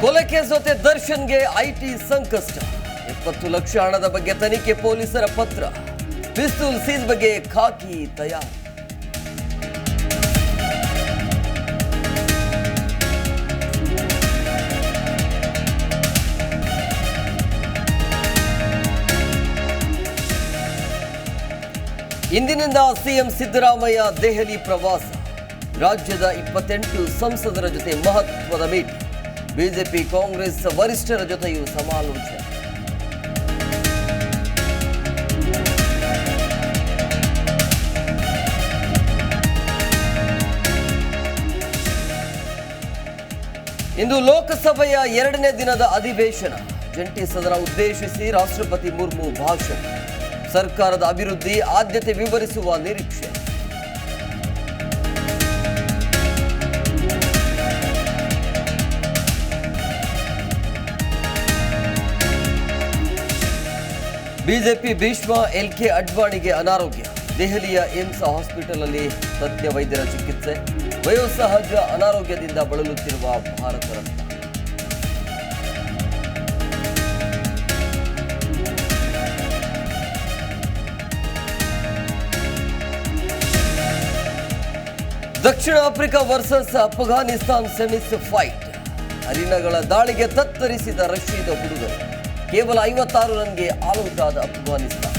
ಕೊಲೆ ಕೇಸ್ ಜೊತೆ ದರ್ಶನ್ಗೆ ಐಟಿ ಸಂಕಷ್ಟ. 20 ಲಕ್ಷ ಹಣದ ಬಗ್ಗೆ ತನಿಖೆ ಪೊಲೀಸರ ಪತ್ರ. ಪಿಸ್ತೂಲ್ ಸೀಸ್ ಬಗ್ಗೆ ಖಾಕಿ ತಯಾರಿ. ಇಂದಿನಿಂದ ಸಿಎಂ ಸಿದ್ದರಾಮಯ್ಯ ದೆಹಲಿ ಪ್ರವಾಸ. ರಾಜ್ಯದ 28 ಸಂಸದರ ಜೊತೆ ಮಹತ್ವದ ಭೇಟಿ. ಬಿಜೆಪಿ ಕಾಂಗ್ರೆಸ್ ವರಿಷ್ಠರ ಜೊತೆಯೂ ಸಮಾಲೋಚನೆ. ಇಂದು ಲೋಕಸಭೆಯ 2ನೇ ದಿನದ ಅಧಿವೇಶನ. ಜಂಟಿ ಸದನ ಉದ್ದೇಶಿಸಿ ರಾಷ್ಟ್ರಪತಿ ಮುರ್ಮು ಭಾಷಣ. ಸರ್ಕಾರದ ಅಭಿವೃದ್ಧಿ ಆದ್ಯತೆ ವಿವರಿಸುವ ನಿರೀಕ್ಷೆ. ಬಿಜೆಪಿ ಭೀಷ್ಮ ಎಲ್ಕೆ ಅಡ್ವಾಣಿಗೆ ಅನಾರೋಗ್ಯ. ದೆಹಲಿಯ ಏಮ್ಸ್ ಹಾಸ್ಪಿಟಲ್ ತಜ್ಞ ವೈದ್ಯರ ಚಿಕಿತ್ಸೆ. ವಯೋಸಹಜ ಅನಾರೋಗ್ಯದಿಂದ ಬಳಲುತ್ತಿರುವ ಭಾರತ ರತ್ನ. ದಕ್ಷಿಣ Africa versus Afghanistan semis fight. ಹರಿಣಗಳ ದಾಳಿಗೆ ತತ್ತರಿಸಿದ ರಶೀದ್ ಹುಡುಗರು. ಕೇವಲ 56 ರನ್ಗೆ ಆಲ್ಔಟ್ ಆದ ಅಫ್ಘಾನಿಸ್ತಾನ.